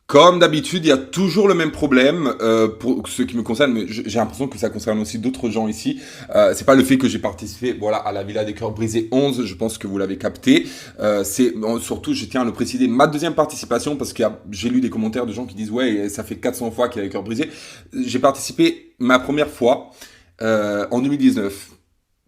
Comme d'habitude, il y a toujours le même problème pour ce qui me concerne, mais j'ai l'impression que ça concerne aussi d'autres gens ici. C'est pas le fait que j'ai participé, voilà, à la Villa des Cœurs Brisés 11, je pense que vous l'avez capté. Surtout, je tiens à le préciser, ma deuxième participation, parce que j'ai lu des commentaires de gens qui disent ouais, ça fait 400 fois qu'il y a les Cœurs Brisés. J'ai participé ma première fois en 2019.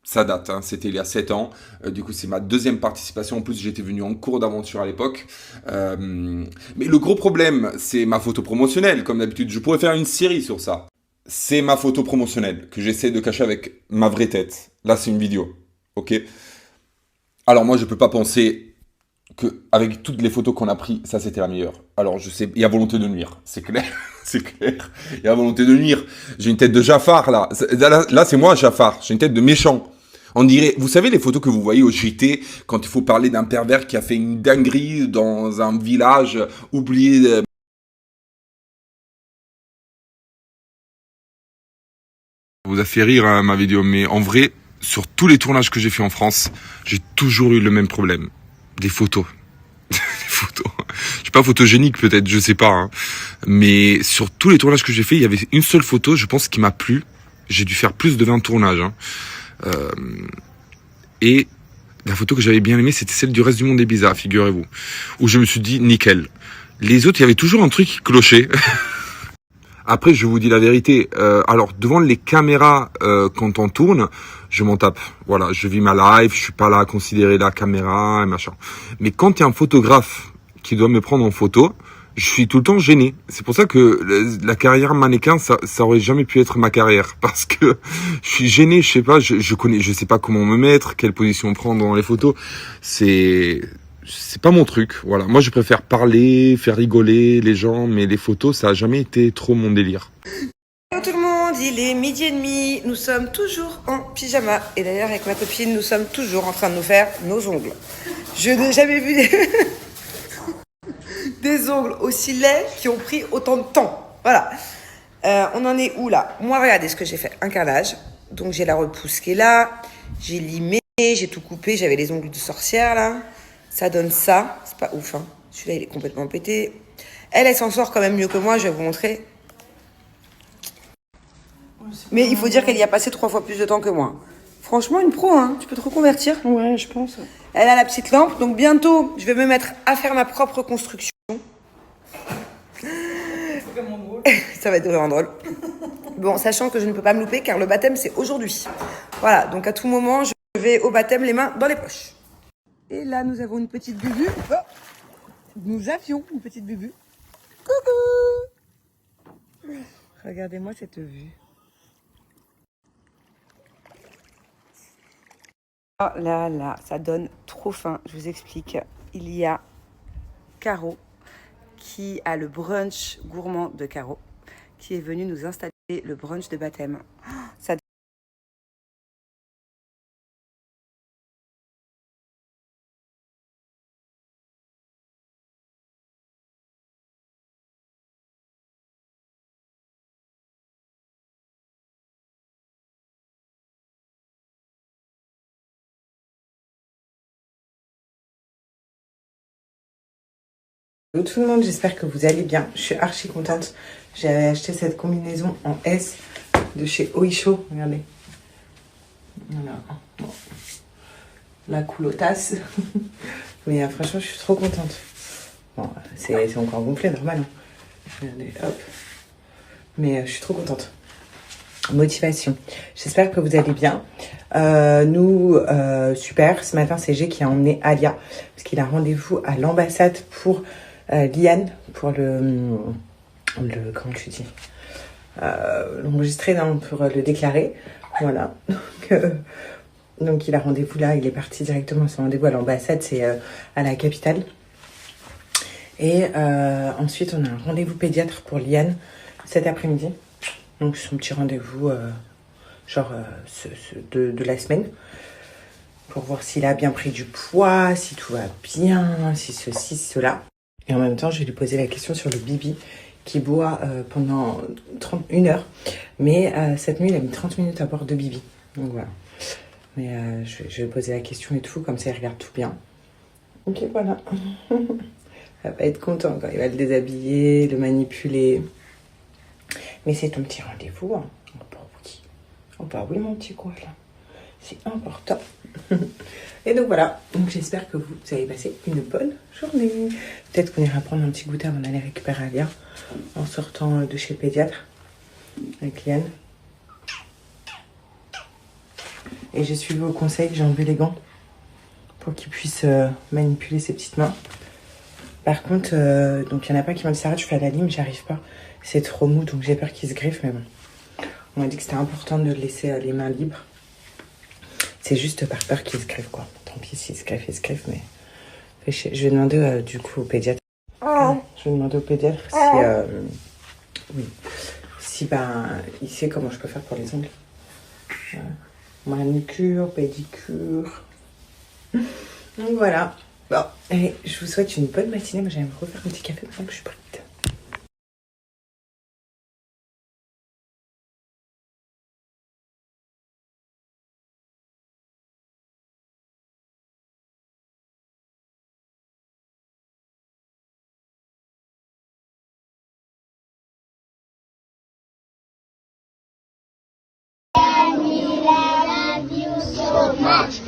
Ça date, hein, c'était il y a 7 ans. Du coup, c'est ma deuxième participation. En plus, j'étais venu en cours d'aventure à l'époque. Mais le gros problème, c'est ma photo promotionnelle, comme d'habitude. Je pourrais faire une série sur ça. C'est ma photo promotionnelle que j'essaie de cacher avec ma vraie tête. Là, c'est une vidéo. Ok. Alors moi, je peux pas penser que avec toutes les photos qu'on a prises, ça c'était la meilleure. Alors je sais, il y a volonté de nuire, c'est clair, c'est clair. Il y a volonté de nuire. J'ai une tête de Jafar là. Là, c'est moi Jafar. J'ai une tête de méchant. On dirait, vous savez les photos que vous voyez au JT quand il faut parler d'un pervers qui a fait une dinguerie dans un village oublié. Vous a fait rire hein, ma vidéo, mais en vrai, sur tous les tournages que j'ai fait en France, j'ai toujours eu le même problème. Des photos. Des photos. Je suis pas photogénique peut-être, je sais pas. Hein. Mais sur tous les tournages que j'ai fait, il y avait une seule photo, je pense, qui m'a plu. J'ai dû faire plus de 20 tournages. Hein. Et la photo que j'avais bien aimée, c'était celle du reste du monde est bizarre, figurez-vous. Où je me suis dit, nickel. Les autres, il y avait toujours un truc qui clochait. Après, je vous dis la vérité. Alors, devant les caméras, quand on tourne, je m'en tape. Voilà, je vis ma life, je suis pas là à considérer la caméra et machin. Mais quand il y a un photographe qui doit me prendre en photo, je suis tout le temps gêné. C'est pour ça que la carrière mannequin, ça aurait jamais pu être ma carrière. Parce que je suis gêné, je sais pas, je sais pas comment me mettre, quelle position prendre dans les photos. C'est pas mon truc, voilà. Moi, je préfère parler, faire rigoler les gens, mais les photos, ça a jamais été trop mon délire. Bonjour tout le monde, il est 12h30, nous sommes toujours en pyjama. Et d'ailleurs, avec ma copine, nous sommes toujours en train de nous faire nos ongles. Je n'ai jamais vu des ongles aussi laids qui ont pris autant de temps. Voilà. On en est où là? Moi, regardez ce que j'ai fait. Un carrelage. Donc, j'ai la repousse qui est là. J'ai limé, j'ai tout coupé. J'avais les ongles de sorcière là. Ça donne ça. C'est pas ouf, hein. Celui-là, il est complètement pété. Elle s'en sort quand même mieux que moi. Je vais vous montrer. Mais il faut dire qu'elle y a passé 3 fois plus de temps que moi. Franchement, une pro, hein. Tu peux te reconvertir. Ouais, je pense. Elle a la petite lampe. Donc, bientôt, je vais me mettre à faire ma propre construction. Ça va être vraiment drôle. Bon, sachant que je ne peux pas me louper car le baptême, c'est aujourd'hui. Voilà, donc à tout moment, je vais au baptême les mains dans les poches. Et là, nous avons une petite bubu. Oh, nous avions une petite bubu. Coucou! Regardez-moi cette vue. Oh là là, ça donne trop faim. Je vous explique. Il y a Caro qui a le brunch gourmand de Caro qui est venu nous installer le brunch de baptême. Ça Hello tout le monde, j'espère que vous allez bien. Je suis archi contente. J'ai acheté cette combinaison en S de chez Oisho. Regardez. Voilà. Bon. La coulotasse. Mais franchement, je suis trop contente. Bon, c'est encore gonflé, normal. Hein. Regardez, hop. Mais je suis trop contente. Motivation. J'espère que vous allez bien. Nous, super. Ce matin, c'est G qui a emmené Alia parce qu'il a rendez-vous à l'ambassade pour Liane, pour le comment tu dis, l'enregistrer, non, pour le déclarer. Voilà. Donc il a rendez-vous là. Il est parti directement à son rendez-vous à l'ambassade. C'est à la capitale. Et ensuite, on a un rendez-vous pédiatre pour Liane cet après-midi. Donc son petit rendez-vous de la semaine pour voir s'il a bien pris du poids, si tout va bien, si ceci, cela. Et en même temps, je vais lui poser la question sur le bibi qui boit pendant 31 heures. Mais cette nuit, il a mis 30 minutes à boire de bibi. Donc voilà. Mais je vais poser la question et tout, comme ça il regarde tout bien. Ok, voilà. Elle va être content quand il va le déshabiller, le manipuler. Mais c'est ton petit rendez-vous, hein. Oh bah oui. Oh bah oui, mon petit quoi, là. C'est important. Et donc voilà. Donc j'espère que vous avez passé une bonne journée. Peut-être qu'on ira prendre un petit goûter avant d'aller récupérer Alia en sortant de chez le pédiatre avec Liane. Et j'ai suivi vos conseils, j'ai enlevé les gants pour qu'il puisse manipuler ses petites mains. Par contre, donc il n'y en a pas qui m'ont dit ça, je fais à la lime, j'y arrive pas. C'est trop mou, donc j'ai peur qu'il se griffe, mais bon. On m'a dit que c'était important de le laisser les mains libres. C'est juste par peur qu'il se griffe, quoi. Tant pis s'il se griffe, il se griffe, mais... Je vais demander du coup au pédiatre. Je vais demander au pédiatre si... oui. Si il sait comment je peux faire pour les ongles. Manicure, pédicure. Donc voilà. Bon, allez, je vous souhaite une bonne matinée. Moi, j'allais me refaire un petit café maintenant que je suis prête. Viviani, we love you so much.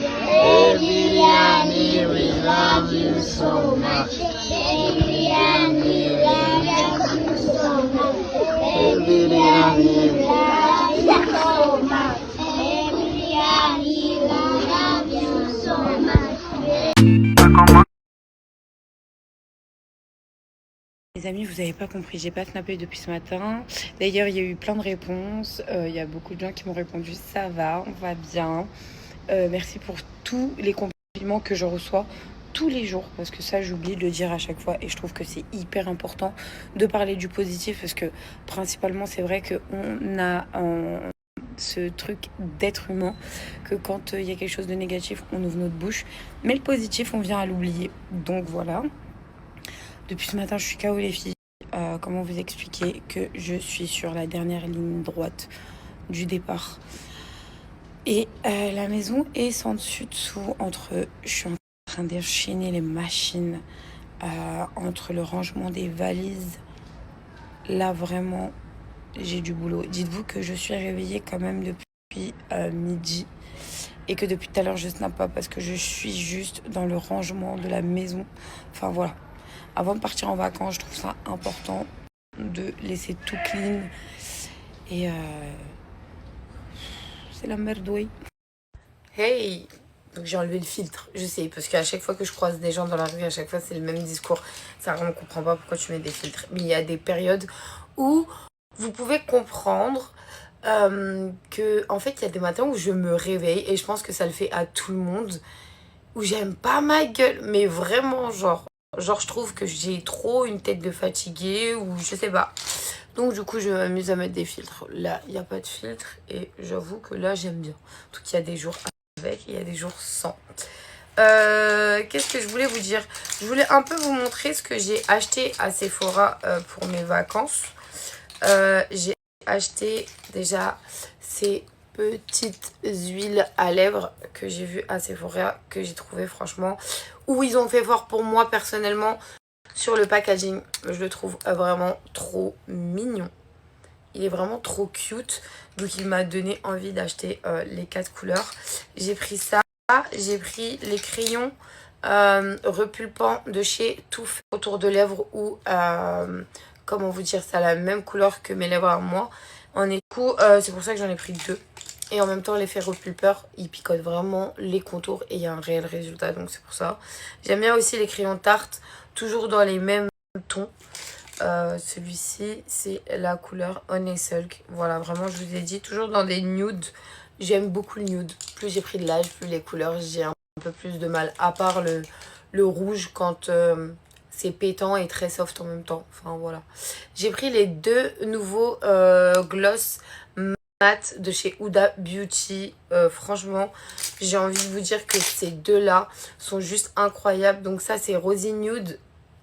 Viviani, we love you so much. Viviani, we love you so much. Viviani, we love you so much. Les amis, vous n'avez pas compris, j'ai pas snappé depuis ce matin. D'ailleurs, il y a eu plein de réponses. Il y a beaucoup de gens qui m'ont répondu ça va, on va bien. Merci pour tous les compliments que je reçois tous les jours, parce que ça j'oublie de le dire à chaque fois et je trouve que c'est hyper important de parler du positif, parce que principalement c'est vrai qu'on a ce truc d'être humain, que quand il y a quelque chose de négatif on ouvre notre bouche, mais le positif on vient à l'oublier. Donc voilà, depuis ce matin je suis KO les filles. Comment vous expliquer que je suis sur la dernière ligne droite du départ et la maison est sans dessus dessous. Je suis en train d'enchaîner les machines, entre le rangement des valises. Là vraiment j'ai du boulot. Dites-vous que je suis réveillée quand même depuis midi et que depuis tout à l'heure je snap pas parce que je suis juste dans le rangement de la maison. Enfin voilà, avant de partir en vacances je trouve ça important de laisser tout clean et c'est la merdouille. Hey, donc j'ai enlevé le filtre, je sais, parce qu'à chaque fois que je croise des gens dans la rue, à chaque fois c'est le même discours. Ça, on ne comprend pas pourquoi tu mets des filtres. Mais il y a des périodes où vous pouvez comprendre que, en fait, il y a des matins où je me réveille, et je pense que ça le fait à tout le monde, où j'aime pas ma gueule, mais vraiment, genre je trouve que j'ai trop une tête de fatiguée, ou je sais pas. Donc du coup je m'amuse à mettre des filtres. Là il n'y a pas de filtre et j'avoue que là j'aime bien. En tout cas il y a des jours avec et il y a des jours sans. Qu'est-ce que je voulais vous dire? Je voulais un peu vous montrer ce que j'ai acheté à Sephora pour mes vacances. J'ai acheté déjà ces petites huiles à lèvres que j'ai vues à Sephora, que j'ai trouvé franchement, où ils ont fait fort pour moi personnellement. Sur le packaging, je le trouve vraiment trop mignon. Il est vraiment trop cute. Donc il m'a donné envie d'acheter les 4 couleurs. J'ai pris ça. J'ai pris les crayons repulpants de chez Too Faced autour de lèvres, ou comment vous dire, ça a la même couleur que mes lèvres à moi. C'est pour ça que j'en ai pris 2. Et en même temps, l'effet repulpeur, il picote vraiment les contours et il y a un réel résultat. Donc c'est pour ça. J'aime bien aussi les crayons Tarte, toujours dans les mêmes tons. Celui-ci, c'est la couleur Honey Silk. Voilà, vraiment, je vous ai dit, toujours dans des nudes. J'aime beaucoup le nude. Plus j'ai pris de l'âge, plus les couleurs, j'ai un peu plus de mal. À part le rouge, quand c'est pétant et très soft en même temps. Enfin, voilà. J'ai pris les 2 nouveaux gloss mat de chez Huda Beauty. Franchement, j'ai envie de vous dire que ces 2-là sont juste incroyables. Donc ça, c'est Rosy Nude,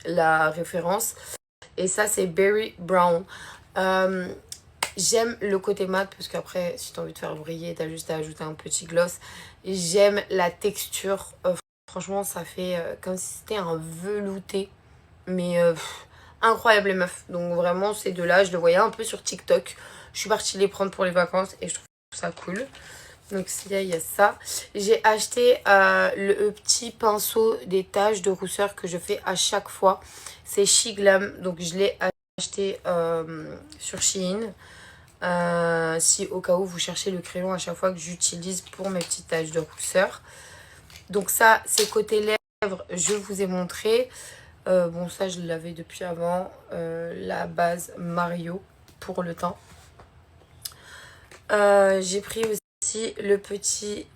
la référence. Et ça, c'est Berry Brown. J'aime le côté mat parce qu'après, si tu as envie de faire briller, tu as juste à ajouter un petit gloss. J'aime la texture. Franchement, ça fait comme si c'était un velouté. Mais incroyable les meufs. Donc vraiment ces deux-là, je le voyais un peu sur TikTok. Je suis partie les prendre pour les vacances et je trouve ça cool. Donc il y a ça. J'ai acheté le petit pinceau des taches de rousseur que je fais à chaque fois. C'est Shiglam. Donc je l'ai acheté sur Shein. Si au cas où vous cherchez le crayon à chaque fois que j'utilise pour mes petites taches de rousseur. Donc ça c'est côté lèvres, je vous ai montré. Bon ça je l'avais depuis avant. La base Mario pour le teint. J'ai pris aussi le petit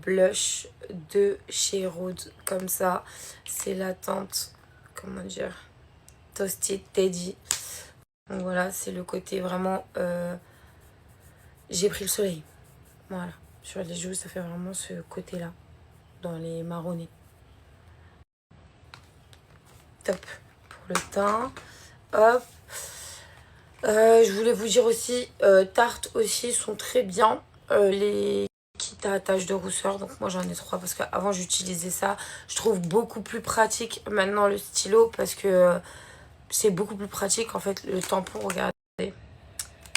blush de chez Rhode comme ça. C'est la teinte, comment dire, Toasted Teddy. Donc voilà, c'est le côté vraiment... j'ai pris le soleil. Voilà, sur les joues, ça fait vraiment ce côté-là, dans les marronnés. Top pour le teint. Hop. Je voulais vous dire aussi, Tarte aussi sont très bien. Les kits à taches de rousseur. Donc moi j'en ai 3 parce qu'avant j'utilisais ça. Je trouve beaucoup plus pratique maintenant le stylo parce que c'est beaucoup plus pratique en fait le tampon. Regardez.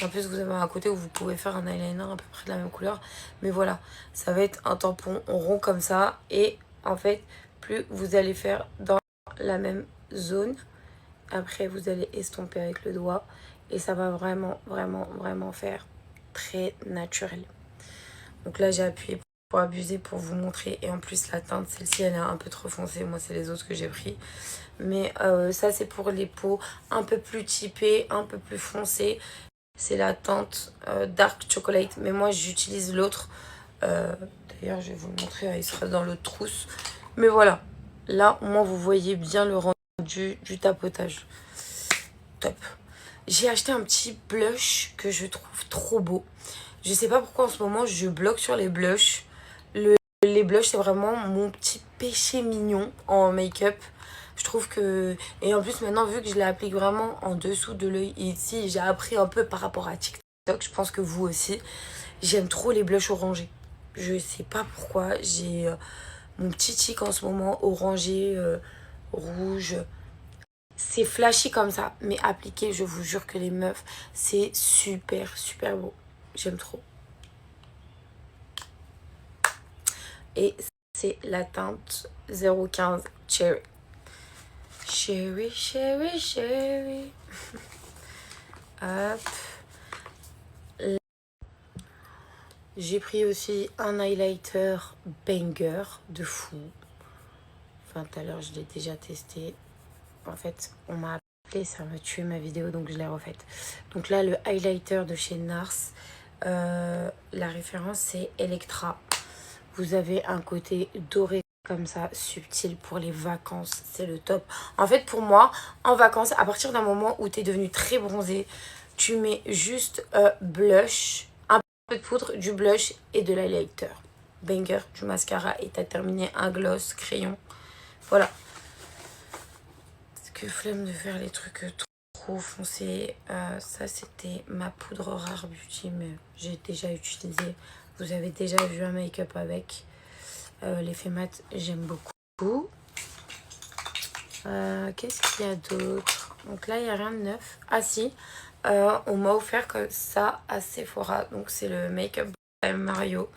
En plus vous avez un côté où vous pouvez faire un eyeliner à peu près de la même couleur. Mais voilà, ça va être un tampon rond comme ça. Et en fait, plus vous allez faire dans la même zone, après vous allez estomper avec le doigt. Et ça va vraiment, vraiment, vraiment faire très naturel. Donc là, j'ai appuyé pour abuser, pour vous montrer. Et en plus, la teinte, celle-ci, elle est un peu trop foncée. Moi, c'est les autres que j'ai pris. Mais ça, c'est pour les peaux un peu plus typées, un peu plus foncées. C'est la teinte Dark Chocolate. Mais moi, j'utilise l'autre. D'ailleurs, je vais vous le montrer. Il sera dans l'autre trousse. Mais voilà. Là, au moins, vous voyez bien le rendu du tapotage. Top. J'ai acheté un petit blush que je trouve trop beau. Je sais pas pourquoi en ce moment je bloque sur les blushs. Les blushs c'est vraiment mon petit péché mignon en make-up. Je trouve que... Et en plus maintenant vu que je l'applique vraiment en dessous de l'œil ici, j'ai appris un peu par rapport à TikTok. Je pense que vous aussi. J'aime trop les blushs orangés. Je sais pas pourquoi. J'ai mon petit tic en ce moment orangé, rouge... C'est flashy comme ça, mais appliqué, je vous jure que les meufs, c'est super, super beau. J'aime trop. Et c'est la teinte 015 Cherry. Cherry, cherry, cherry. Hop. J'ai pris aussi un highlighter banger de fou. Enfin, tout à l'heure, je l'ai déjà testé. En fait, on m'a appelé, ça m'a tué ma vidéo, donc je l'ai refaite. Donc là, le highlighter de chez NARS, la référence c'est Electra. Vous avez un côté doré comme ça, subtil pour les vacances, c'est le top. En fait, pour moi, en vacances, à partir d'un moment où tu es devenu très bronzé, tu mets juste blush, un peu de poudre, du blush et de l'highlighter. Banger, du mascara et tu as terminé un gloss, crayon. Voilà. Que flemme de faire les trucs trop foncés. Ça c'était ma poudre Rare Beauty, mais j'ai déjà utilisé. Vous avez déjà vu un make-up avec. L'effet mat, j'aime beaucoup. Qu'est-ce qu'il y a d'autre? Donc là il n'y a rien de neuf. Ah si, on m'a offert comme ça à Sephora. Donc c'est le make-up by Mario.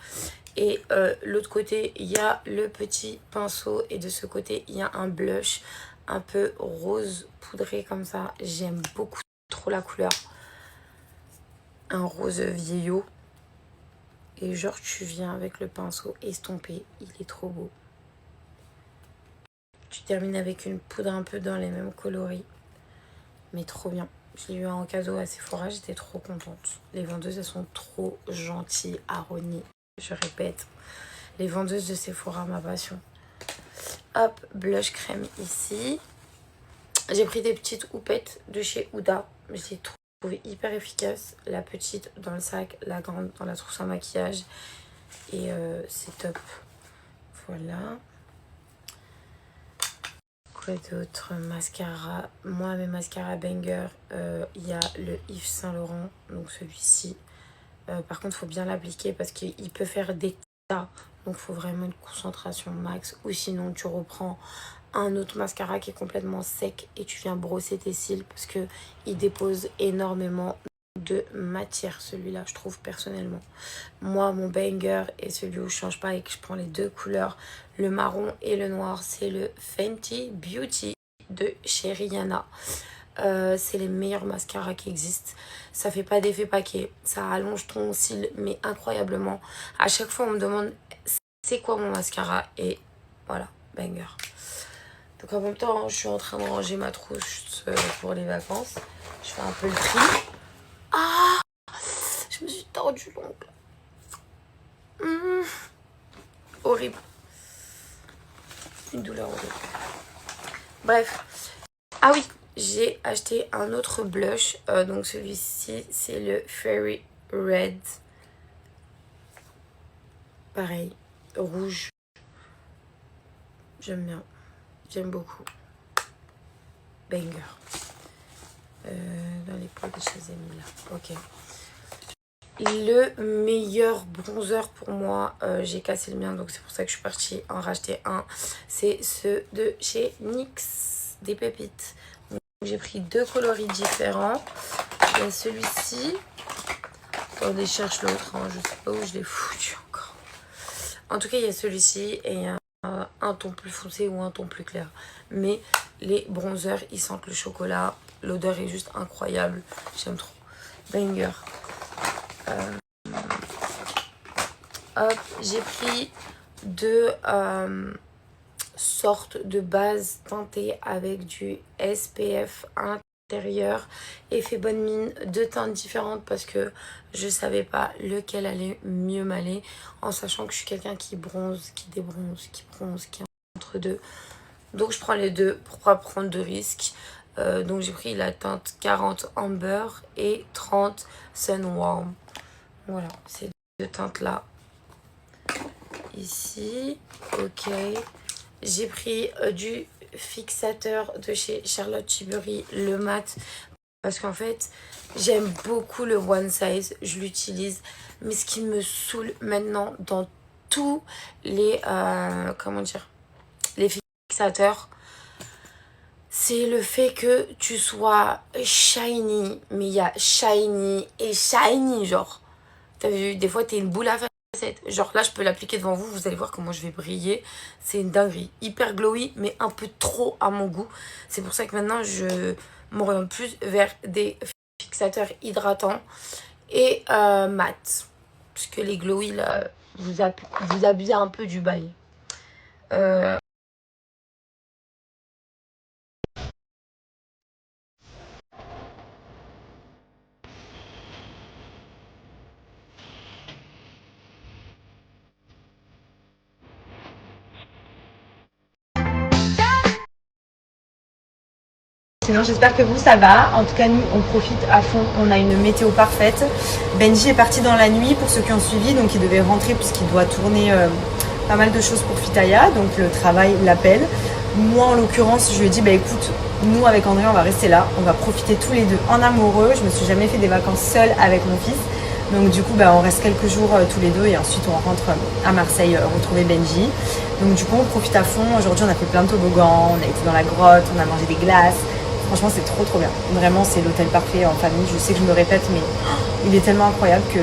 Et l'autre côté il y a le petit pinceau et de ce côté il y a un blush un peu rose poudré comme ça. J'aime beaucoup trop la couleur. Un rose vieillot. Et genre tu viens avec le pinceau estompé. Il est trop beau. Tu termines avec une poudre un peu dans les mêmes coloris. Mais trop bien. Je l'ai eu en cadeau à Sephora. J'étais trop contente. Les vendeuses elles sont trop gentilles. Aroni. Je répète. Les vendeuses de Sephora, ma passion. Hop, blush crème ici. J'ai pris des petites houpettes de chez Huda. Je les trouvé hyper efficaces. La petite dans le sac, la grande dans la trousse à maquillage. Et c'est top. Voilà. Quoi d'autre? Mascara. Moi, mes mascaras banger, il y a le Yves Saint Laurent. Donc celui-ci. Par contre, il faut bien l'appliquer parce qu'il peut faire des tas. Donc il faut vraiment une concentration max. Ou sinon, tu reprends un autre mascara qui est complètement sec et tu viens brosser tes cils parce que il dépose énormément de matière, celui-là, je trouve personnellement. Moi, mon banger et celui où je change pas et que je prends les deux couleurs, le marron et le noir, c'est le Fenty Beauty de chez Rihanna. C'est les meilleurs mascaras qui existent. Ça fait pas d'effet paquet, ça allonge ton cil mais incroyablement. À chaque fois on me demande c'est quoi mon mascara et voilà, banger. Donc en même temps je suis en train de ranger ma trousse pour les vacances. Je fais un peu le tri. Ah, je me suis tordu l'ongle. Horrible. Une douleur horrible. Bref. Ah oui, j'ai acheté un autre blush. Donc celui-ci, c'est le Fairy Red. Pareil, rouge. J'aime bien. J'aime beaucoup. Banger. Dans les pots que je les ai mis là. Ok. Le meilleur bronzer pour moi, j'ai cassé le mien, donc c'est pour ça que je suis partie en racheter un. C'est ceux de chez NYX, des pépites. J'ai pris deux coloris différents. Il y a celui-ci. Attendez, je cherche l'autre. Hein. Je sais pas où je l'ai foutu encore. En tout cas, il y a celui-ci et un ton plus foncé ou un ton plus clair. Mais les bronzers, ils sentent le chocolat. L'odeur est juste incroyable. J'aime trop. Banger. Hop, j'ai pris deux sortes de bases teintées avec du SPF intérieur. Effet bonne mine, deux teintes différentes parce que je savais pas lequel allait mieux m'aller. En sachant que je suis quelqu'un qui bronze, qui débronze, qui bronze, qui est entre deux. Donc je prends les deux pour pas prendre de risques. Donc j'ai pris la teinte 40 Amber et 30 Sun Warm. Voilà, ces deux teintes là. Ici, ok. J'ai pris du fixateur de chez Charlotte Tilbury, le mat. Parce qu'en fait, j'aime beaucoup le one size, je l'utilise. Mais ce qui me saoule maintenant dans tous les, comment dire, les fixateurs, c'est le fait que tu sois shiny. Mais il y a shiny et shiny, genre. T'as vu, des fois, t'es une boule à facettes. Genre là, je peux l'appliquer devant vous. Vous allez voir comment je vais briller. C'est une dinguerie. Hyper glowy, mais un peu trop à mon goût. C'est pour ça que maintenant, je m'oriente plus vers des fixateurs hydratants et mat. Parce que les glowy, là, vous abusez un peu du bail. Sinon j'espère que vous ça va. En tout cas nous on profite à fond, on a une météo parfaite. Benji est parti dans la nuit pour ceux qui ont suivi, donc il devait rentrer puisqu'il doit tourner pas mal de choses pour Fitaya, donc le travail l'appelle. Moi en l'occurrence je lui ai dit bah écoute, nous avec André on va rester là, on va profiter tous les deux en amoureux. Je me suis jamais fait des vacances seule avec mon fils. Donc du coup bah, on reste quelques jours tous les deux et ensuite on rentre à Marseille retrouver Benji. Donc du coup on profite à fond. Aujourd'hui on a fait plein de toboggans, on a été dans la grotte, on a mangé des glaces. Franchement c'est trop bien. Vraiment c'est l'hôtel parfait en famille. Je sais que je me répète mais il est tellement incroyable que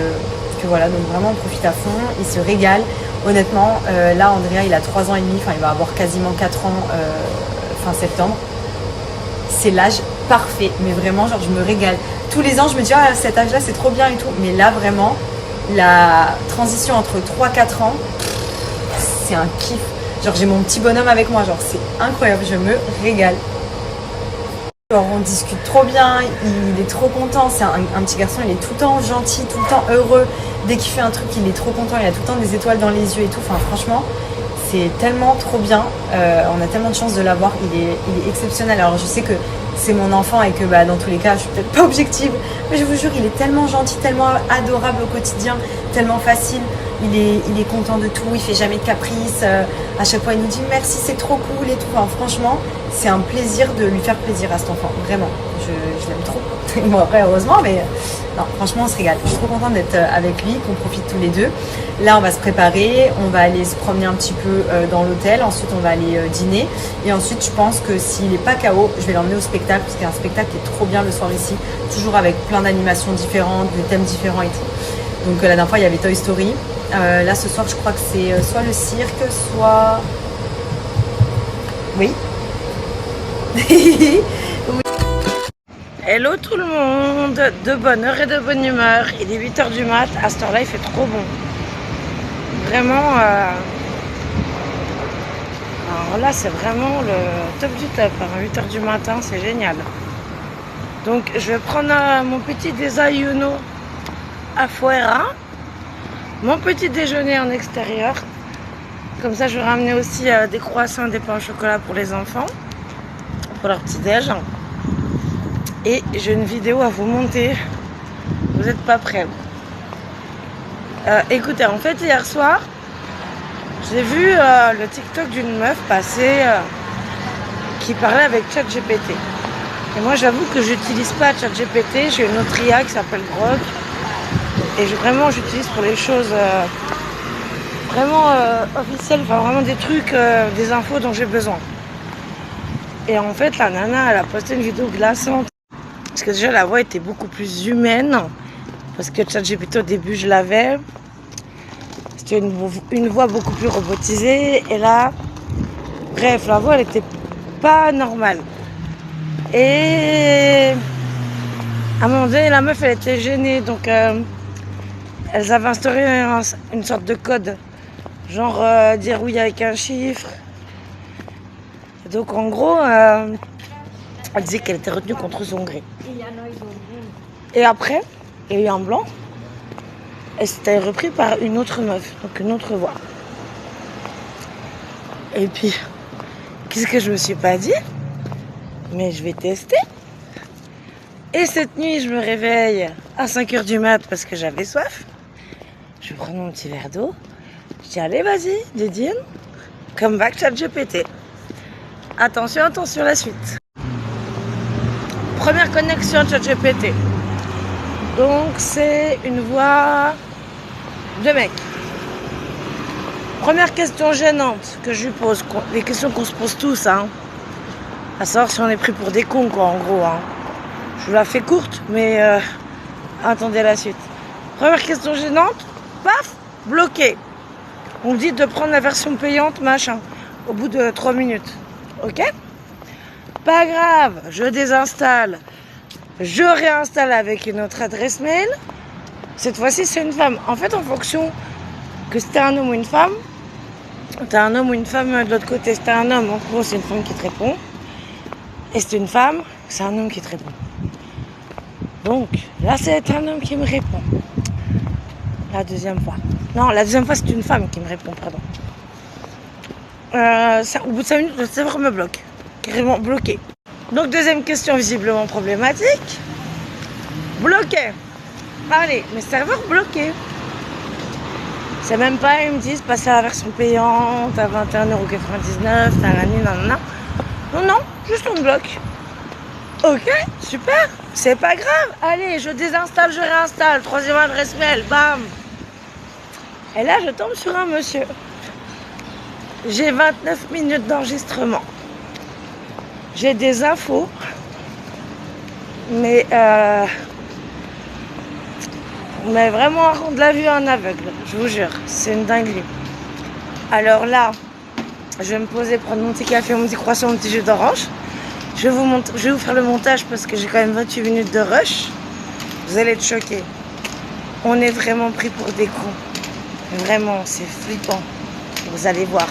voilà. Donc vraiment on profite à fond, il se régale. Honnêtement là Andrea il a 3 ans et demi, enfin il va avoir quasiment 4 ans fin septembre. C'est l'âge parfait, mais vraiment genre je me régale. Tous les ans je me dis ah cet âge là c'est trop bien et tout, mais là vraiment la transition entre 3-4 ans c'est un kiff. Genre j'ai mon petit bonhomme avec moi, genre c'est incroyable, je me régale. Genre on discute trop bien, il est trop content, c'est un petit garçon, il est tout le temps gentil, tout le temps heureux. Dès qu'il fait un truc il est trop content, il a tout le temps des étoiles dans les yeux et tout, enfin franchement c'est tellement trop bien, on a tellement de chance de l'avoir, il est exceptionnel. Alors je sais que c'est mon enfant et que bah, dans tous les cas je suis peut-être pas objective, mais je vous jure il est tellement gentil, tellement adorable au quotidien, tellement facile. il est content de tout, il fait jamais de caprice. À chaque fois, il nous dit merci, c'est trop cool et tout. Enfin, franchement, c'est un plaisir de lui faire plaisir à cet enfant. Vraiment, je l'aime trop. Bon, après, heureusement, mais non, franchement, on se régale. Je suis trop contente d'être avec lui, qu'on profite tous les deux. Là, on va se préparer, on va aller se promener un petit peu dans l'hôtel. Ensuite, on va aller dîner. Et ensuite, je pense que s'il n'est pas KO, je vais l'emmener au spectacle, parce qu'il y a un spectacle qui est trop bien le soir ici, toujours avec plein d'animations différentes, de thèmes différents et tout. Donc la dernière fois, il y avait Toy Story. Là, ce soir, je crois que c'est soit le cirque, soit... Oui. Hello tout le monde, de bonne heure et de bonne humeur. Il est 8h du mat, à cette heure-là il fait trop bon. Vraiment, alors là c'est vraiment le top du top, à 8h du matin, c'est génial. Donc je vais prendre mon petit desayuno afuera, mon petit déjeuner en extérieur. Comme ça je vais ramener aussi des croissants, des pains au chocolat pour les enfants, pour leur petit déj. Et j'ai une vidéo à vous monter. Vous n'êtes pas prêts. Écoutez, en fait, hier soir, j'ai vu le TikTok d'une meuf passer qui parlait avec ChatGPT. Et moi, j'avoue que j'utilise pas ChatGPT. J'ai une autre IA qui s'appelle Grok. Et vraiment, j'utilise pour les choses vraiment officielles. Enfin, vraiment des trucs, des infos dont j'ai besoin. Et en fait, la nana, elle a posté une vidéo glaçante. Parce que déjà la voix était beaucoup plus humaine, parce que ChatGPT au début je l'avais, c'était une voix beaucoup plus robotisée, et là, bref, la voix elle était pas normale. Et à un moment donné la meuf elle était gênée, donc elles avaient instauré une sorte de code, genre dire oui avec un chiffre. Et donc en gros, elle disait qu'elle était retenue contre son gré. Et après, il y a eu un blanc. Et c'était repris par une autre meuf, donc une autre voix. Et puis, qu'est-ce que je me suis pas dit? Mais je vais tester. Et cette nuit, je me réveille à 5h du mat parce que j'avais soif. Je prends mon petit verre d'eau. Je dis, allez, vas-y, Didine. Come back ChatGPT. Attention, attention, la suite. Première connexion ChatGPT. Donc c'est une voix de mec. Première question gênante que je lui pose, les questions qu'on se pose tous, hein. À savoir si on est pris pour des cons, quoi, en gros, hein. Je vous la fais courte, mais attendez la suite. Première question gênante, paf, bloqué. On me dit de prendre la version payante, machin, au bout de 3 minutes. Ok ? Pas grave, je désinstalle. Je réinstalle avec une autre adresse mail. Cette fois-ci, c'est une femme. En fait, en fonction que c'était un homme ou une femme, t'as un homme ou une femme de l'autre côté. C'était un homme, en gros, c'est une femme qui te répond. Et c'est une femme, c'est un homme qui te répond. Donc, là, c'est un homme qui me répond. La deuxième fois. Non, la deuxième fois, c'est une femme qui me répond, pardon. Au bout de 5 minutes, le serveur me bloque. Carrément bloqué. Donc deuxième question visiblement problématique. Bloqué. Allez, mes serveurs bloqués. C'est même pas, ils me disent passer à la version payante à 21,99€, nanana. Non, non, juste on me bloque. Ok, super, c'est pas grave. Allez, je désinstalle, je réinstalle. 3e adresse mail, bam. Et là, je tombe sur un monsieur. J'ai 29 minutes d'enregistrement. J'ai des infos, mais vraiment à rendre la vue à un aveugle, je vous jure, c'est une dinguerie. Alors là, je vais me poser, prendre mon petit café, mon petit croissant, mon petit jus d'orange. Je vais vous faire le montage parce que j'ai quand même 28 minutes de rush. Vous allez être choqués. On est vraiment pris pour des cons. Vraiment, c'est flippant. Vous allez voir.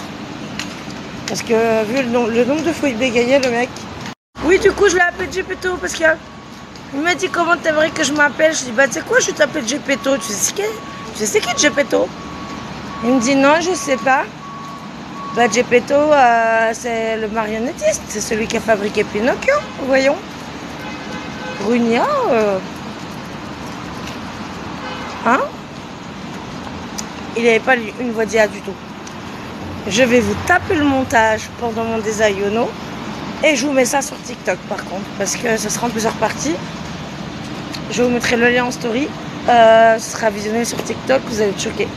Parce que vu le nombre de fois il bégayait le mec. Oui, du coup je l'ai appelé Gepetto parce qu'il m'a dit comment t'aimerais que je m'appelle. Je dis bah tu sais quoi, je t'appelle Gepetto. Tu sais qui Gepetto? Il me dit non, je sais pas. Bah Gepetto c'est le marionnettiste, c'est celui qui a fabriqué Pinocchio, voyons. Brugna hein? il n'y avait pas une voix d'IA du tout. Je vais vous taper le montage pendant mon désaillono et je vous mets ça sur TikTok par contre, parce que ce sera en plusieurs parties. Je vous mettrai le lien en story. Ce sera visionné sur TikTok, vous allez être choqués.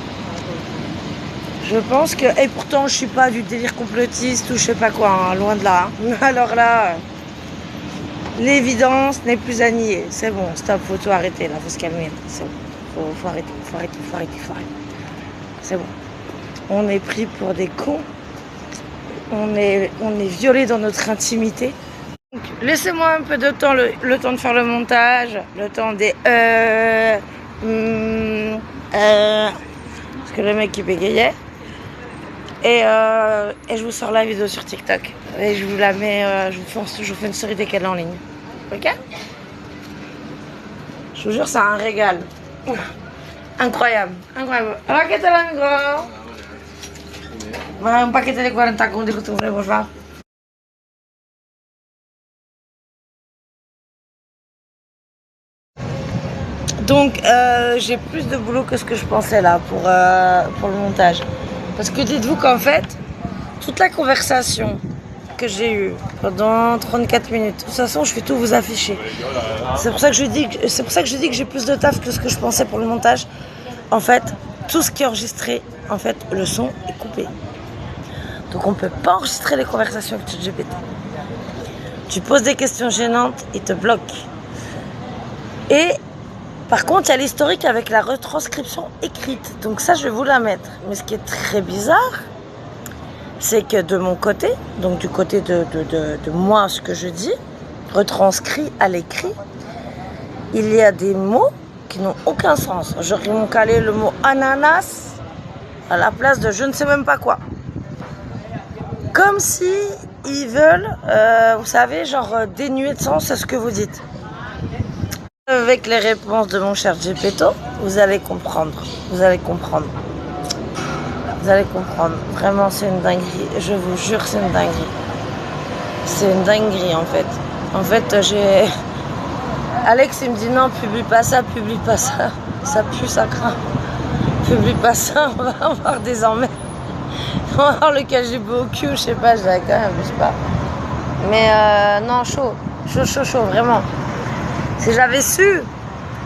Je pense que... Et pourtant, je suis pas du délire complotiste ou je sais pas quoi, hein, loin de là. Hein. Alors là, l'évidence n'est plus à nier. C'est bon, stop, faut tout arrêter là, faut se calmer. C'est bon, faut arrêter, faut arrêter. C'est bon. On est pris pour des cons. On est violés dans notre intimité. Laissez-moi un peu de temps, le temps de faire le montage, le temps des parce que le mec il bégayait. Et je vous sors la vidéo sur TikTok. Et je vous la mets, je vous fais une story dès qu'elle est en ligne. Ok? Je vous jure, c'est un régal. Incroyable. Alors, ¿qué tal, amigo? Un paquete de 40 con dijo tu por favor. Donc j'ai plus de boulot que ce que je pensais là pour le montage. Parce que dites-vous qu'en fait, toute la conversation que j'ai eue pendant 34 minutes, de toute façon je vais tout vous afficher. C'est pour ça que je dis que j'ai plus de taf que ce que je pensais pour le montage. En fait, tout ce qui est enregistré, en fait, le son est coupé. Donc on ne peut pas enregistrer les conversations avec ChatGPT. Tu poses des questions gênantes, il te bloque. Et par contre, il y a l'historique avec la retranscription écrite. Donc ça, je vais vous la mettre. Mais ce qui est très bizarre, c'est que de mon côté, donc du côté de moi, ce que je dis, retranscrit à l'écrit, il y a des mots qui n'ont aucun sens. Genre, ils m'ont calé le mot ananas à la place de je ne sais même pas quoi. Comme si ils veulent, vous savez, genre dénuer de sens ce que vous dites. Avec les réponses de mon cher Gepetto, vous allez comprendre. Vous allez comprendre. Vraiment, c'est une dinguerie. Je vous jure, c'est une dinguerie. C'est une dinguerie, en fait. En fait, j'ai... Alex, il me dit non, publie pas ça. Ça pue, ça craint. Publie pas ça, on va avoir des emmerdes. On va avoir le KGB au cul, je sais pas, je dirais quand même, je sais pas. Mais non, chaud, vraiment. Si j'avais su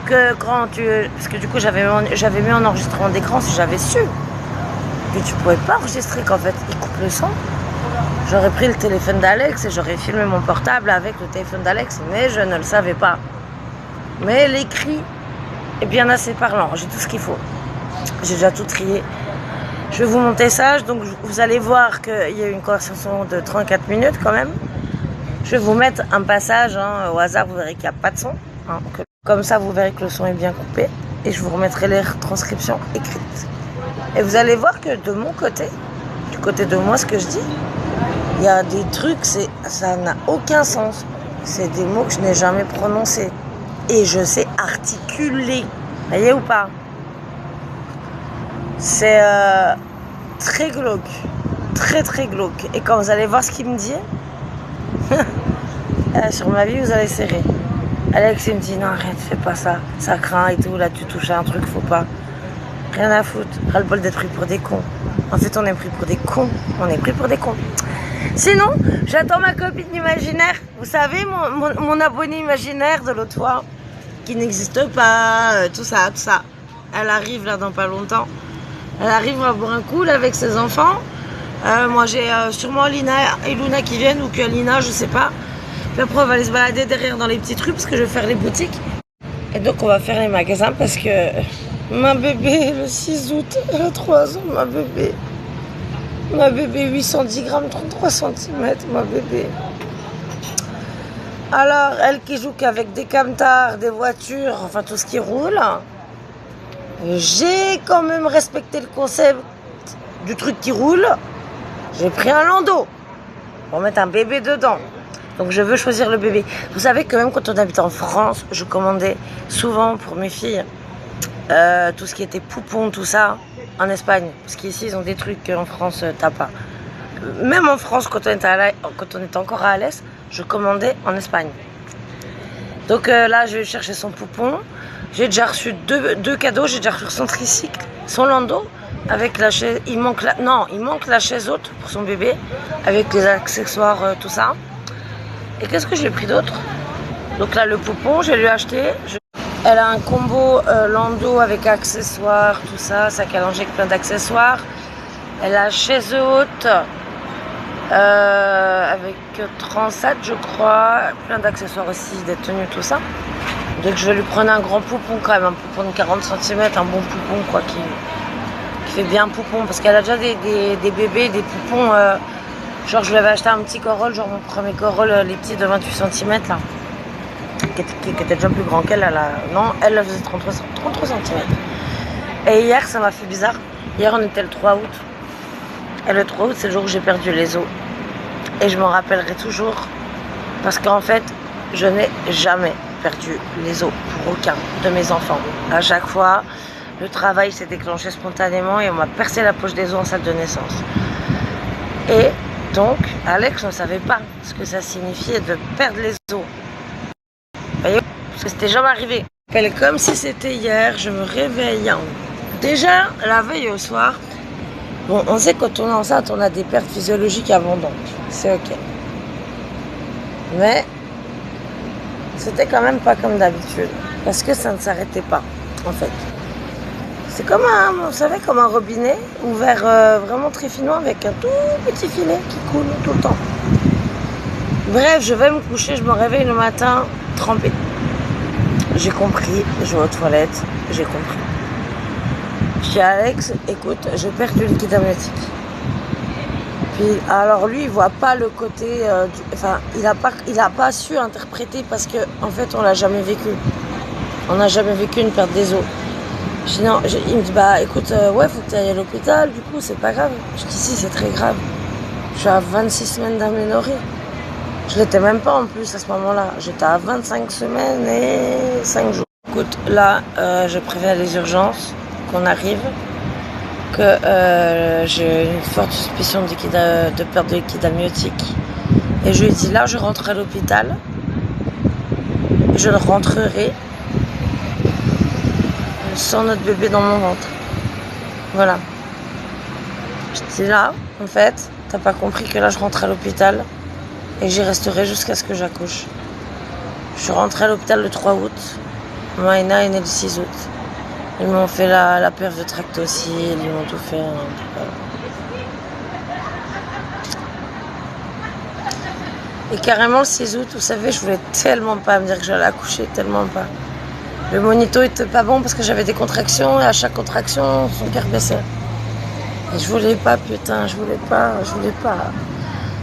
que quand tu... Parce que du coup, j'avais mis en enregistrement d'écran, si j'avais su que tu pouvais pas enregistrer, qu'en fait, il coupe le son, j'aurais pris le téléphone d'Alex et j'aurais filmé mon portable avec le téléphone d'Alex, mais je ne le savais pas. Mais l'écrit est bien assez parlant, j'ai tout ce qu'il faut. J'ai déjà tout trié. Je vais vous monter ça, donc vous allez voir qu'il y a eu une conversation de 34 minutes quand même. Je vais vous mettre un passage au hasard, vous verrez qu'il n'y a pas de son. Comme ça, vous verrez que le son est bien coupé. Et je vous remettrai les transcriptions écrites. Et vous allez voir que de mon côté, du côté de moi, ce que je dis, il y a des trucs, ça n'a aucun sens. C'est des mots que je n'ai jamais prononcés. Et je sais articuler. Vous voyez ou pas? C'est très glauque. Très glauque. Et quand vous allez voir ce qu'il me dit, sur ma vie, vous allez serrer. Alex, il me dit non, arrête, fais pas ça. Ça craint et tout. Là, tu touches à un truc, faut pas. Rien à foutre. Ras-le-bol d'être pris pour des cons. En fait, on est pris pour des cons. Sinon, j'attends ma copine imaginaire. Vous savez, mon abonné imaginaire de l'autre fois, qui n'existe pas, tout ça. Elle arrive là dans pas longtemps. Elle arrive à boire un coup là, avec ses enfants. Moi, j'ai sûrement Lina et Luna qui viennent, ou que Lina, je sais pas. Puis après, on va aller se balader derrière dans les petites rues parce que je vais faire les boutiques. Et donc, on va faire les magasins parce que ma bébé, le 6 août, elle a 3 ans, ma bébé. Ma bébé, 810 grammes, 33 cm, ma bébé. Alors, elle qui joue qu'avec des camtars, des voitures, enfin tout ce qui roule, j'ai quand même respecté le concept du truc qui roule. J'ai pris un landau pour mettre un bébé dedans. Donc je veux choisir le bébé. Vous savez que même quand on habite en France, je commandais souvent pour mes filles tout ce qui était poupon, tout ça, en Espagne. Parce qu'ici, ils ont des trucs qu'en France, t'as pas. Même en France, quand on était encore à Alès, je commandais en Espagne. Donc là, je vais chercher son poupon. J'ai déjà reçu deux cadeaux. J'ai déjà reçu son tricycle, son landau avec la chaise, il manque la chaise haute pour son bébé, avec les accessoires, tout ça. Et qu'est-ce que j'ai pris d'autre? Donc là, le poupon, je lui ai acheté. Elle a un combo landau avec accessoires, tout ça, sac à langer avec plein d'accessoires. Elle a chaise haute avec transat, je crois, plein d'accessoires aussi, des tenues, tout ça. Donc je vais lui prendre un grand poupon quand même, un poupon de 40 cm, un bon poupon quoi, qui fait bien poupon, parce qu'elle a déjà des bébés, des poupons, genre je lui avais acheté un petit Corolle, genre mon premier Corolle, les petits de 28 cm là, qui était déjà plus grand qu'elle, elle faisait 33 cm. Et hier ça m'a fait bizarre, hier on était le 3 août, et le 3 août c'est le jour où j'ai perdu les os, et je m'en rappellerai toujours, parce qu'en fait je n'ai jamais perdu les os pour aucun de mes enfants. À chaque fois, le travail s'est déclenché spontanément et on m'a percé la poche des os en salle de naissance. Et donc, Alex ne savait pas ce que ça signifiait de perdre les os. Vous voyez, parce que c'était jamais arrivé. Comme si c'était hier, je me réveille. Déjà, la veille au soir, bon, on sait que quand on est enceinte, on a des pertes physiologiques abondantes. C'est ok. Mais c'était quand même pas comme d'habitude, parce que ça ne s'arrêtait pas, en fait. C'est comme vous savez, comme un robinet ouvert vraiment très finement avec un tout petit filet qui coule tout le temps. Bref, je vais me coucher, je me réveille le matin trempée. J'ai compris, je vais aux toilettes, j'ai compris. Je dis à Alex, écoute, je perds du liquide amniotique. Puis, alors lui, il voit pas le côté, il a pas su interpréter parce que en fait, on l'a jamais vécu. On n'a jamais vécu une perte des os. Je dis non, il me dit bah écoute, ouais, faut que tu ailles à l'hôpital. Du coup, c'est pas grave. Je dis si, c'est très grave. Je suis à 26 semaines d'aménorrhée. Je l'étais même pas en plus à ce moment-là. J'étais à 25 semaines et 5 jours. Écoute, là, je préviens les urgences qu'on arrive. Que j'ai une forte suspicion de perte de liquide amniotique. Et je lui ai dit, là, je rentre à l'hôpital. Je rentrerai sans notre bébé dans mon ventre. Voilà. Je dis là, en fait, t'as pas compris que là, je rentre à l'hôpital et j'y resterai jusqu'à ce que j'accouche. Je suis rentrée à l'hôpital le 3 août. Maïna est née le 6 août. Ils m'ont fait la perf de tractocyle, ils m'ont tout fait. Et carrément le 6 août, vous savez, je voulais tellement pas me dire que j'allais accoucher, tellement pas. Le monito était pas bon parce que j'avais des contractions et à chaque contraction, son cœur baissait. Et je voulais pas, putain, je voulais pas.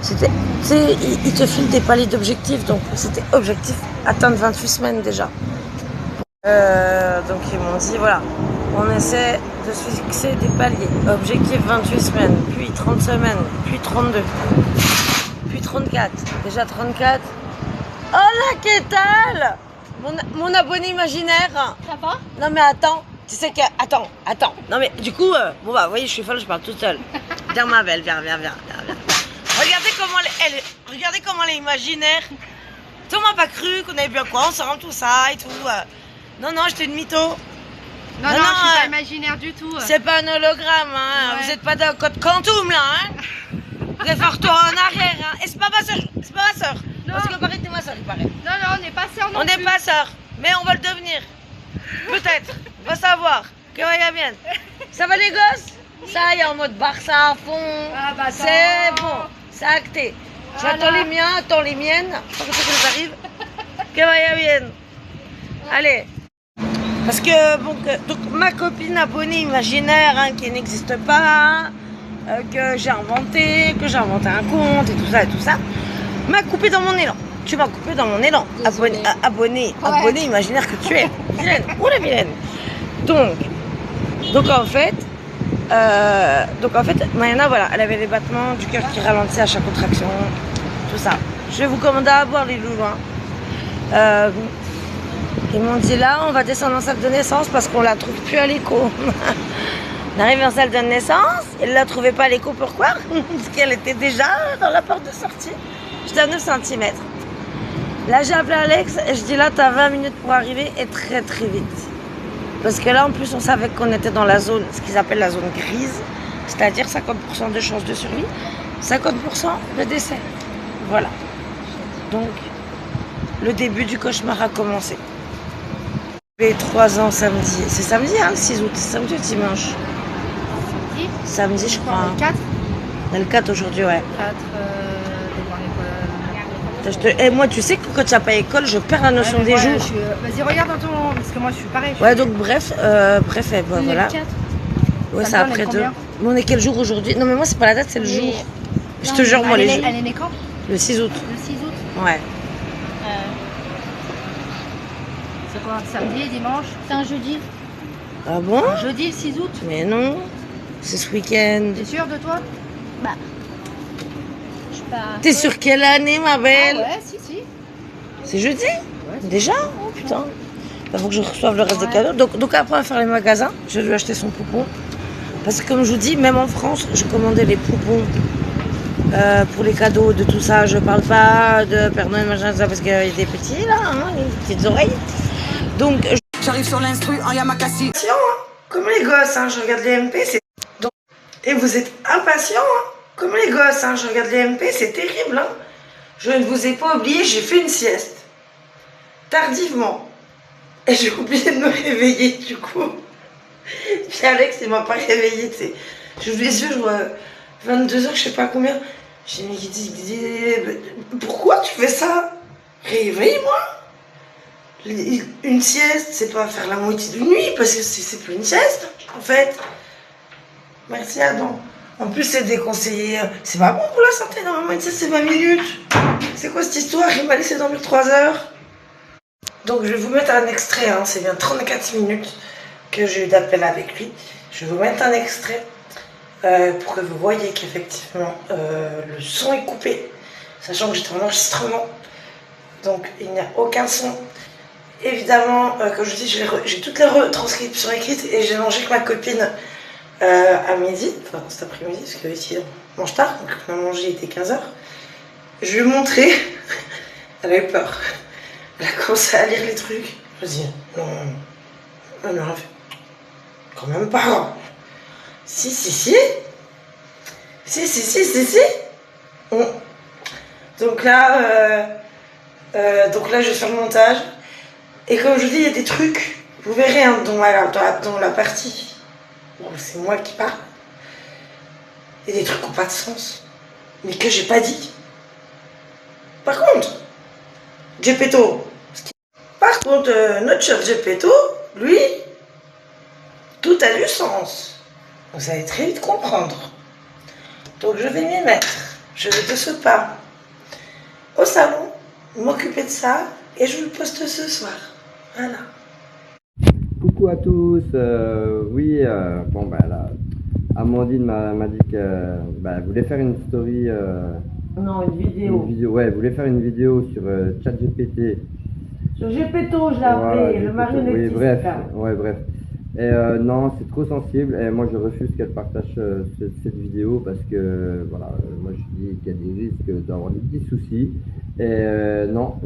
C'était, tu sais, il te file des paliers d'objectifs, donc c'était objectif atteindre 28 semaines déjà. Donc ils m'ont dit voilà, on essaie de se fixer des paliers. Objectif 28 semaines, puis 30 semaines, puis 32, puis 34. Déjà 34. Hola, qu'est-ce que mon abonné imaginaire. Ça va? Non mais attends, tu sais que... Attends. Non mais du coup, bon bah vous voyez, je suis folle, je parle toute seule. Viens ma belle, viens. Regardez comment elle est imaginaire. Tu m'as pas cru qu'on avait bien quoi ensemble, tout ça et tout. Non, j'étais une mytho. Non, je suis pas imaginaire du tout. C'est pas un hologramme, hein. Ouais. Vous êtes pas d'un code quantum, là, hein. Vous êtes fort en arrière, hein. Et c'est pas ma soeur. Non. Parce que pareil, t'es ma soeur, il paraît. Non, on n'est pas sœurs non On n'est plus. pas sœurs, mais on va le devenir. Peut-être. On va savoir. Que vaya bien. Ça va, les gosses? Ça y est, en mode Barça à fond. Ah, bah, c'est attends. bon. C'est acté. Voilà. J'attends les miens, attends les miennes. Tant que ça nous arrive. Que vaya bien. Allez. Parce que bon, donc ma copine abonnée imaginaire, hein, qui n'existe pas, que j'ai inventé un compte et tout ça, m'a coupé dans mon élan. Tu m'as coupé dans mon élan. Abonné imaginaire que tu es. Vilaine. Oula, vilaine. Donc en fait, Maïna, voilà, elle avait les battements du cœur qui ralentissaient à chaque contraction, tout ça. Je vais vous commander à boire les loulous. Ils m'ont dit là, on va descendre en salle de naissance parce qu'on la trouve plus à l'écho. On arrive en salle de naissance, ils ne la trouvaient pas à l'écho, pourquoi? Parce qu'elle était déjà dans la porte de sortie. J'étais à 9 cm. Là, j'ai appelé Alex et je dis là, t'as 20 minutes pour arriver et très très vite. Parce que là, en plus, on savait qu'on était dans la zone, ce qu'ils appellent la zone grise, c'est-à-dire 50% de chances de survie, 50% de décès. Voilà. Donc, le début du cauchemar a commencé. Les 3 ans samedi. C'est samedi, hein, le 6 août. C'est samedi ou dimanche? Samedi. Samedi, je crois. Le 4. On est le 4 aujourd'hui, ouais. 4 devant l'école. Et moi, tu sais que quand tu n'as pas école, je perds la notion des jours. Vas-y, regarde dans ton. Parce que moi, je suis pareil. Ouais, donc bref, voilà. Ouais, c'est après 2. Mais on est quel jour aujourd'hui? Non, mais moi, c'est pas la date, c'est le jour. Je te jure, moi, les jours. Elle est née quand? Le 6 août. Le 6 août. Ouais. C'est quoi? Samedi, dimanche? C'est un jeudi. Ah bon? Jeudi, le 6 août. Mais non. C'est ce week-end. T'es sûre de toi? Bah. Je sais pas. T'es sur quelle année, ma belle? Ouais, si. C'est jeudi? Déjà? Oh putain. Il faut que je reçoive le reste des cadeaux. Donc après, on va faire les magasins. Je vais lui acheter son poupon. Parce que comme je vous dis, même en France, je commandais les poupons pour les cadeaux, de tout ça. Je parle pas de Père Noël, machin, ça, parce qu'il était petit, là, hein, les petites oreilles. Donc, J'arrive sur l'instru en Yamakasi. Attention, hein, comme les gosses, hein, je regarde les MP, c'est... Donc, et vous êtes impatients, hein, comme les gosses, hein, je regarde les MP, c'est terrible, hein. Je ne vous ai pas oublié, j'ai fait une sieste. Tardivement. Et j'ai oublié de me réveiller, du coup. Puis Alex, il m'a pas réveillé, tu sais. J'ouvre les yeux, je vois 22h, je sais pas combien. J'ai dit, pourquoi tu fais ça? Réveille-moi. Une sieste, c'est pas faire la moitié d'une nuit, parce que c'est plus une sieste, en fait. Merci Adam. En plus, c'est déconseillé. C'est pas bon pour la santé, normalement, une sieste, c'est 20 minutes. C'est quoi cette histoire? Il m'a laissé dormir 3 heures. Donc, je vais vous mettre un extrait, hein. C'est bien 34 minutes que j'ai eu d'appel avec lui. Je vais vous mettre un extrait pour que vous voyez qu'effectivement, le son est coupé, sachant que j'étais en enregistrement. Donc, il n'y a aucun son. Évidemment, comme je dis, j'ai toutes les retranscriptions écrites et j'ai mangé avec ma copine à midi, enfin cet après-midi, parce que ici on mange tard, donc on a mangé, il était 15h. Je lui ai montré, elle avait peur. Elle a commencé à lire les trucs. Je lui ai dit, non, elle m'a fait, quand même pas. Si. Donc là, je vais faire le montage. Et comme je vous dis, il y a des trucs, vous verrez, hein, dans la partie où c'est moi qui parle, il y a des trucs qui n'ont pas de sens, mais que j'ai pas dit. Par contre, notre cher Gepetto, lui, tout a du sens. Vous allez très vite comprendre. Donc je vais m'y mettre. Je vais de ce pas au salon, m'occuper de ça, et je vous le poste ce soir. Voilà. Coucou à tous, bon bah là, Amandine m'a dit que elle voulait faire une story, Non, une vidéo. elle voulait faire une vidéo sur ChatGPT. Sur Gepetto, je l'ai appelé, le marionnettiste. Oui, bref. Et non, c'est trop sensible et moi je refuse qu'elle partage cette vidéo parce que voilà, moi je dis qu'il y a des risques d'avoir des petits soucis. Et non,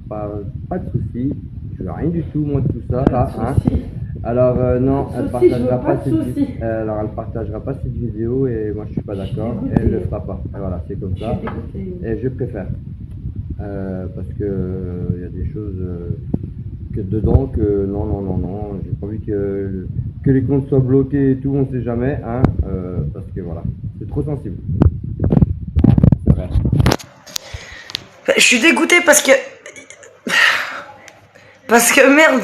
pas de soucis. Je veux rien du tout, moi, de tout ça. Là, hein. Alors, non, elle partagera pas cette vidéo et moi je suis pas d'accord. Elle le fera pas. Et voilà, c'est comme ça. Et je préfère. Parce que il y a des choses que dedans que non. J'ai pas envie que les comptes soient bloqués et tout, on sait jamais. Hein, parce que voilà, c'est trop sensible. C'est vrai. Je suis dégoûtée parce que merde,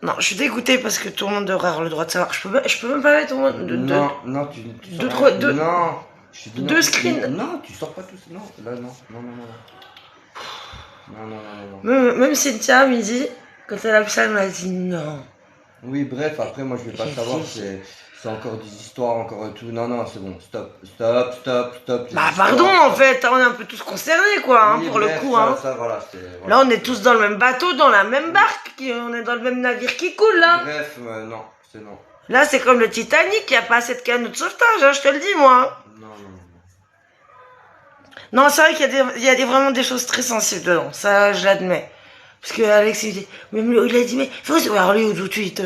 non, je suis dégoûtée parce que tout le monde devrait avoir le droit de savoir. Je peux même pas mettre Non, deux screens. Non, tu sors pas tout ça. Non, là, non. Même Cynthia, midi, quand elle a vu ça, elle m'a dit non. Oui, bref, après, moi, je vais pas savoir, c'est encore des histoires, encore tout. Non, c'est bon, stop. Bah, pardon, en fait, on est un peu tous concernés, quoi, oui, pour bref, le coup, hein. Voilà. Là, on est tous dans le même bateau, dans la même barque, on est dans le même navire qui coule, là. Bref, non, c'est non. Là, c'est comme le Titanic, il n'y a pas assez de canaux de sauvetage, hein, je te le dis, moi. Non. Non, c'est vrai qu'il y a vraiment des choses très sensibles dedans, ça, je l'admets. Parce que Alex, il a dit, mais faut voir Léo tout de suite.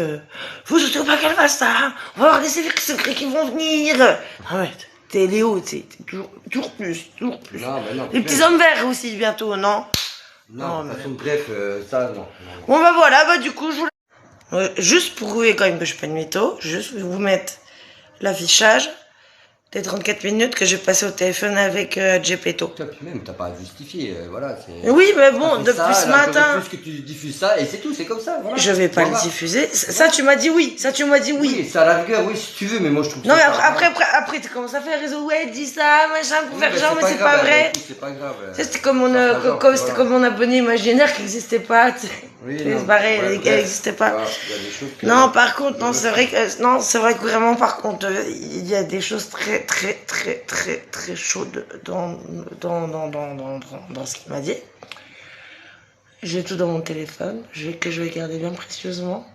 Faut surtout pas qu'elle fasse ça. Hein. On va avoir des secrets qui vont venir. Ah ouais, t'es Léo, t'es toujours plus. Non, mais non. Les petits hommes verts aussi, bientôt, non? Non, de toute façon, bref, ça, non. Bon, bah voilà, bah du coup, je voulais... juste pour prouver quand même que je suis pas une mytho, juste vous mettre l'affichage des 34 minutes que j'ai passé au téléphone avec Gepetto. Toi, puis même, t'as pas à justifier, voilà. Oui, mais bon, depuis ça, ce là, matin... plus que tu diffuses ça, et c'est tout, c'est comme ça, voilà. Je vais pas le diffuser. Ça, tu m'as dit oui. Ça, tu m'as dit oui. Oui, ça à la rigueur, oui, si tu veux, mais moi, je trouve Non, mais ça après, tu commences à faire réseau, ouais, dis ça, machin, pour faire genre, mais c'est grave, pas vrai. C'est pas grave. C'était comme mon abonné imaginaire qui n'existait pas. Oui, c'est pareil, elle n'existait pas. Il y a des choses que... Non, par contre, non, c'est vrai que vraiment, par contre, il y a des choses très chaudes dans ce qu'il m'a dit. J'ai tout dans mon téléphone, que je vais garder bien précieusement.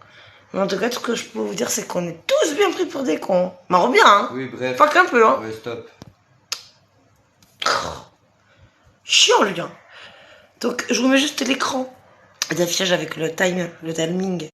Mais en tout cas, tout ce que je peux vous dire, c'est qu'on est tous bien pris pour des cons. Marre bien, hein. Oui, bref. Pas qu'un peu, hein. Ouais, stop. Chiant, le gars. Donc, je vous mets juste l'écran d'affichage avec le timing.